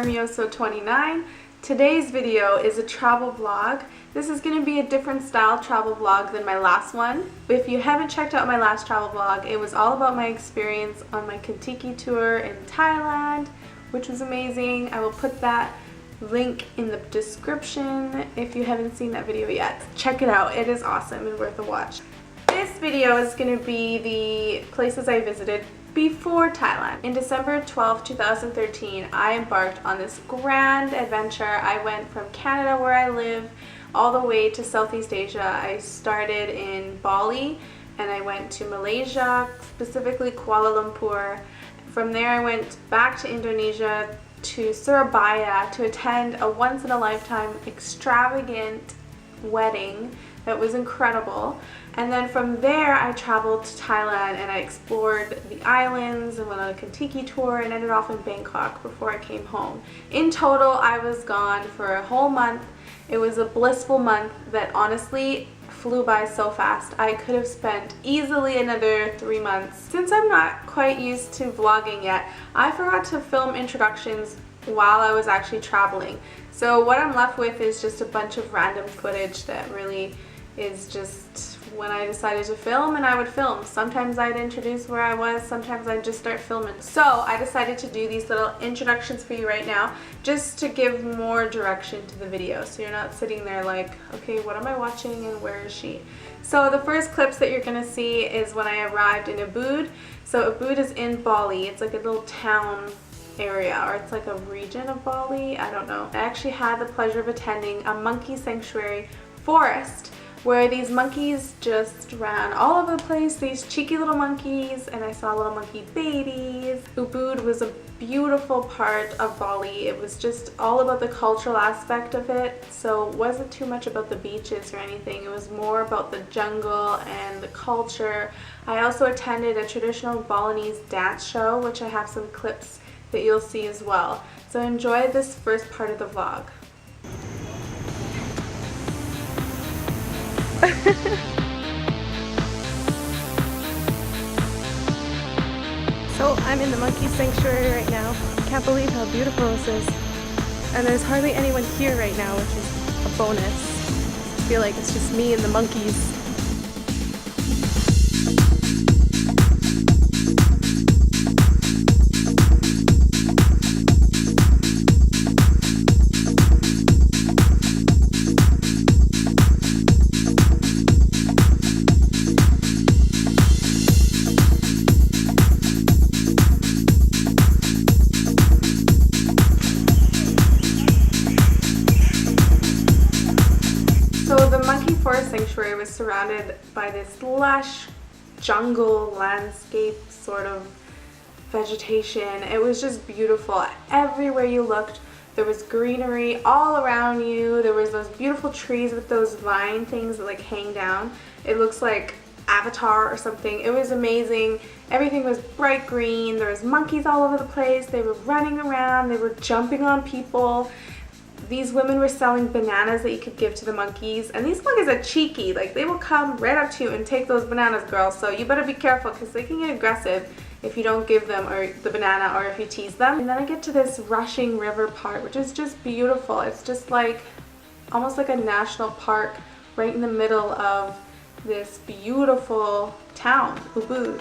Mioso29. Today's video is a travel vlog. This is going to be a different style travel vlog than my last one. But if you haven't checked out my last travel vlog, it was all about my experience on my Contiki tour in Thailand, which was amazing. I will put that link in the description if you haven't seen that video yet. Check it out. It is awesome and worth a watch. This video is going to be the places I visited before Thailand. In December 12, 2013, I embarked on this grand adventure. I went from Canada, where I live, all the way to Southeast Asia. I started in Bali and I went to Malaysia, specifically Kuala Lumpur. From there I went back to Indonesia to Surabaya to attend a once-in-a-lifetime extravagant wedding that was incredible. And then from there I traveled to Thailand and I explored the islands and went on a Contiki tour and ended off in Bangkok before I came home. In total, I was gone for a whole month. It was a blissful month that honestly flew by so fast. I could have spent easily another 3 months. Since I'm not quite used to vlogging yet, I forgot to film introductions while I was actually traveling. So what I'm left with is just a bunch of random footage that really is just when I decided to film, and I would film. Sometimes I'd introduce where I was, sometimes I'd just start filming. So I decided to do these little introductions for you right now just to give more direction to the video, so you're not sitting there like, okay, what am I watching and where is she? So the first clips that you're gonna see is when I arrived in Ubud. So Ubud is in Bali. It's like a little town area, or it's like a region of Bali, I don't know. I actually had the pleasure of attending a monkey sanctuary forest where these monkeys just ran all over the place, these cheeky little monkeys, and I saw little monkey babies. Ubud was a beautiful part of Bali. It was just all about the cultural aspect of it, so it wasn't too much about the beaches or anything. It was more about the jungle and the culture. I also attended a traditional Balinese dance show, which I have some clips that you'll see as well. So enjoy this first part of the vlog. So I'm in the monkey sanctuary right now. Can't believe how beautiful this is. And there's hardly anyone here right now, which is a bonus. I feel like it's just me and the monkeys. Forest sanctuary was surrounded by this lush jungle landscape sort of vegetation. It was just beautiful. Everywhere you looked there was greenery all around you. There was those beautiful trees with those vine things that like hang down. It looks like Avatar or something. It was amazing. Everything was bright green. There was monkeys all over the place. They were running around. They were jumping on people. These women were selling bananas that you could give to the monkeys, and these monkeys are cheeky. Like, they will come right up to you and take those bananas, girl. So you better be careful because they can get aggressive if you don't give them or the banana, or if you tease them. And then I get to this rushing river part, which is just beautiful. It's just like almost like a national park right in the middle of this beautiful town, Ubud.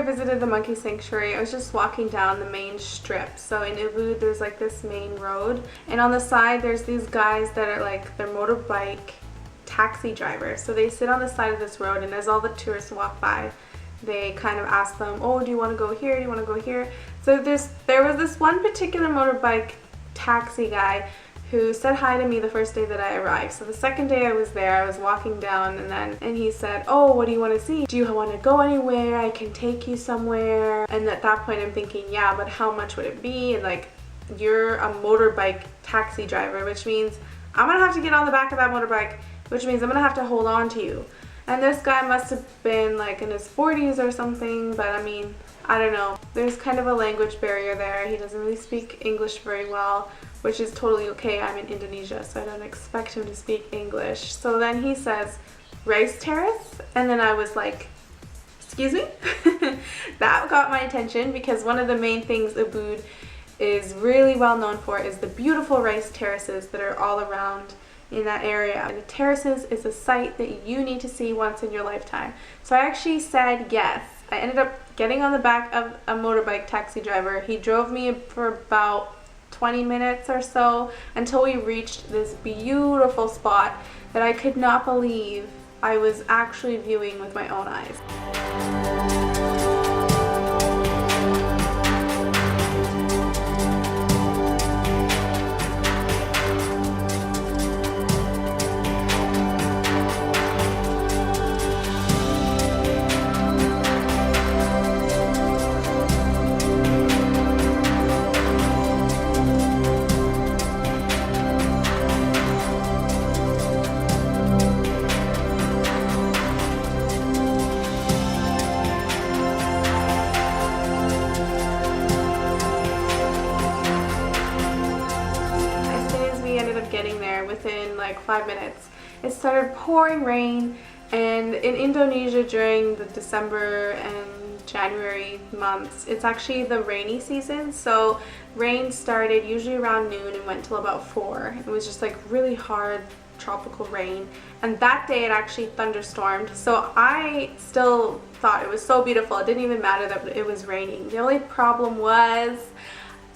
visited the monkey sanctuary, I was just walking down the main strip. So in Ubud, there's like this main road, and on the side there's these guys that are like, they're motorbike taxi drivers. So they sit on the side of this road, and as all the tourists walk by, they kind of ask them, oh, do you want to go here? Do you want to go here? So there was this one particular motorbike taxi guy who said hi to me the first day that I arrived. So the second day I was there, I was walking down, and he said, oh, what do you want to see? Do you want to go anywhere? I can take you somewhere. And at that point I'm thinking, yeah, but how much would it be? And like, you're a motorbike taxi driver, which means I'm gonna have to get on the back of that motorbike, which means I'm gonna have to hold on to you. And this guy must have been like in his 40s or something, but I mean, I don't know. There's kind of a language barrier there. He doesn't really speak English very well, which is totally okay. I'm in Indonesia, so I don't expect him to speak English. So then he says, rice terrace? And then I was like, excuse me? That got my attention, because one of the main things Ubud is really well known for is the beautiful rice terraces that are all around in that area. And the terraces is a site that you need to see once in your lifetime. So I actually said yes. I ended up getting on the back of a motorbike taxi driver. He drove me for about 20 minutes or so until we reached this beautiful spot that I could not believe I was actually viewing with my own eyes. Getting there within like 5 minutes, it started pouring rain. And in Indonesia during the December and January months, it's actually the rainy season, so rain started usually around noon and went till about 4. It was just like really hard tropical rain, and that day it actually thunderstormed. So I still thought it was so beautiful, it didn't even matter that it was raining. The only problem was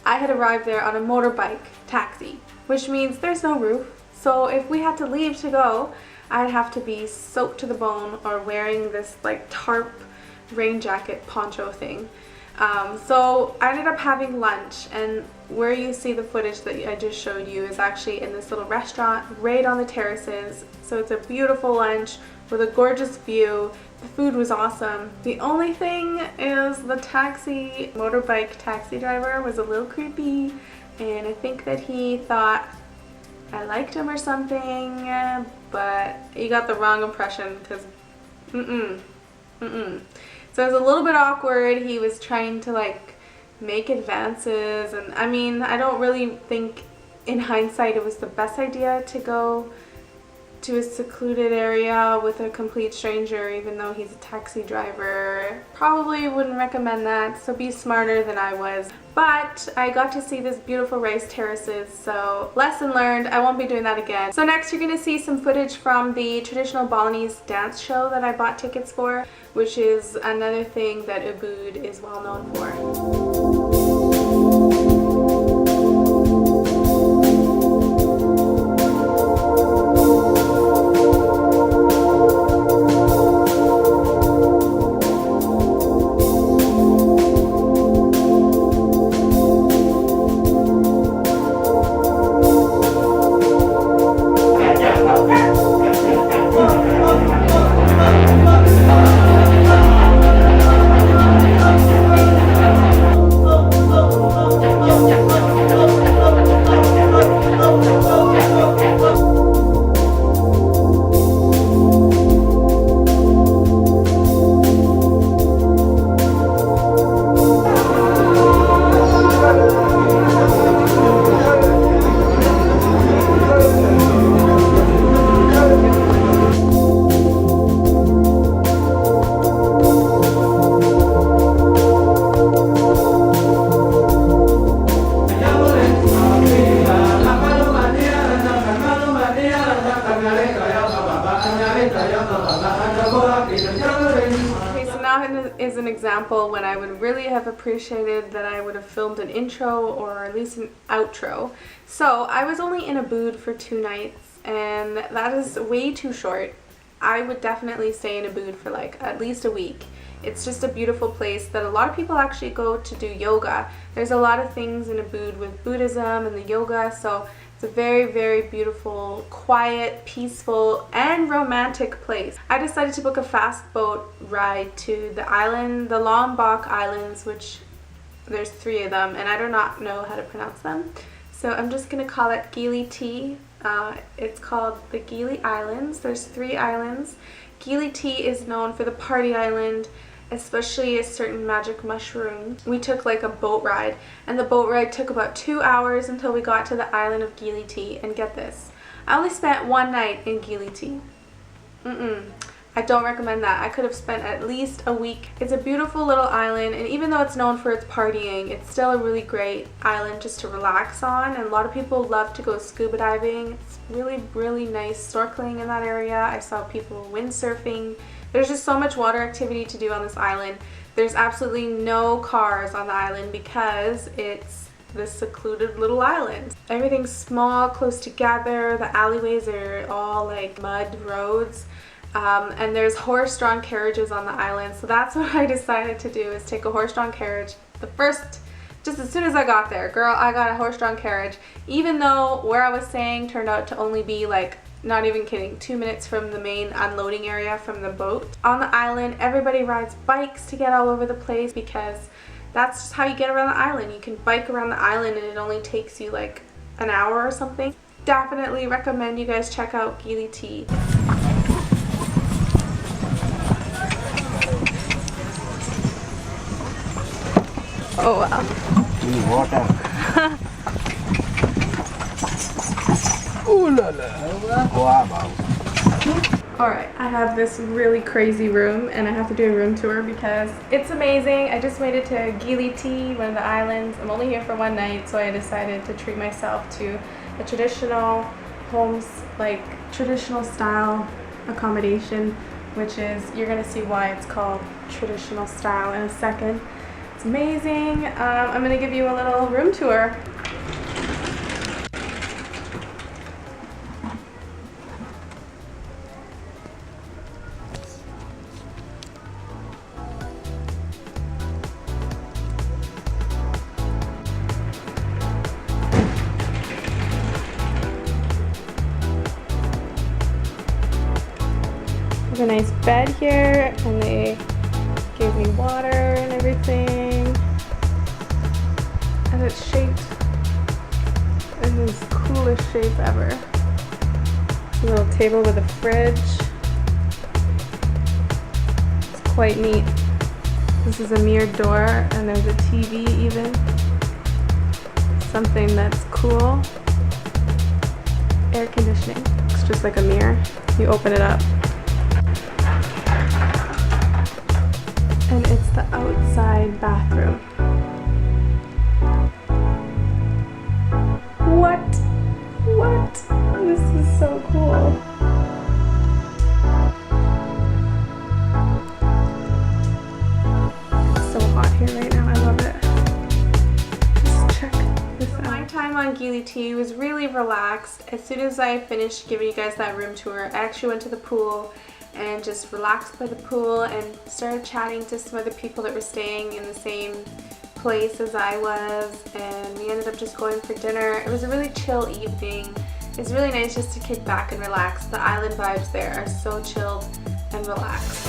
I had arrived there on a motorbike taxi, which means there's no roof. So if we had to leave to go, I'd have to be soaked to the bone or wearing this like tarp rain jacket poncho thing. So I ended up having lunch, and where you see the footage that I just showed you is actually in this little restaurant right on the terraces. So it's a beautiful lunch with a gorgeous view. The food was awesome. The only thing is the motorbike taxi driver was a little creepy, and I think that he thought I liked him or something, but he got the wrong impression, because So it was a little bit awkward. He was trying to like make advances, and I mean, I don't really think in hindsight it was the best idea to go to a secluded area with a complete stranger, even though he's a taxi driver. Probably wouldn't recommend that, so be smarter than I was. But I got to see this beautiful rice terraces, so lesson learned, I won't be doing that again. So next you're going to see some footage from the traditional Balinese dance show that I bought tickets for, which is another thing that Ubud is well known for. is an example when I would really have appreciated that I would have filmed an intro or at least an outro. So I was only in Ubud for 2 nights, and that is way too short. I would definitely stay in Ubud for like at least a week. It's just a beautiful place that a lot of people actually go to do yoga. There's a lot of things in Ubud with Buddhism and the yoga, so it's a very, very beautiful, quiet, peaceful, and romantic place. I decided to book a fast boat ride to the island, the Lombok Islands, which there's 3 of them, and I do not know how to pronounce them. So I'm just going to call it Gili T. It's called the Gili Islands. There's 3 islands. Gili T is known for the party island, especially a certain magic mushroom. We took like a boat ride, and the boat ride took about 2 hours until we got to the island of Gili T. And get this, I only spent 1 night in Gili T. I don't recommend that. I could have spent at least a week. It's a beautiful little island, and even though it's known for its partying, it's still a really great island just to relax on, and a lot of people love to go scuba diving. It's really, really nice snorkeling in that area. I saw people windsurfing. There's just so much water activity to do on this island. There's absolutely no cars on the island because it's this secluded little island. Everything's small, close together. The alleyways are all like mud roads. And there's horse-drawn carriages on the island, so that's what I decided to do, is take a horse-drawn carriage. Just as soon as I got there, girl, I got a horse-drawn carriage, even though where I was staying turned out to only be like, not even kidding, 2 minutes from the main unloading area from the boat. On the island, everybody rides bikes to get all over the place because that's just how you get around the island. You can bike around the island and it only takes you like an hour or something. Definitely recommend you guys check out Gili T. Oh wow. Water. Ooh la la. Wow. Alright, I have this really crazy room and I have to do a room tour because it's amazing. I just made it to Gili T, one of the islands. I'm only here for 1 night, so I decided to treat myself to a traditional homes, like traditional style accommodation, which is, you're gonna see why it's called traditional style in a second. It's amazing. I'm gonna give you a little room tour. There's a nice bed here, and they gave me water and everything, and it's shaped in the coolest shape ever. A little table with a fridge. It's quite neat. This is a mirrored door, and there's a TV even. Something that's cool. Air conditioning. It's just like a mirror. You open it up, and it's the outside bathroom. What? This is so cool. It's so hot here right now. I love it. Just check this out. My time on Gili T was really relaxed. As soon as I finished giving you guys that room tour, I actually went to the pool and just relaxed by the pool and started chatting to some other people that were staying in the same place as I was, and we ended up just going for dinner. It was a really chill evening. It's really nice just to kick back and relax. The island vibes there are so chilled and relaxed.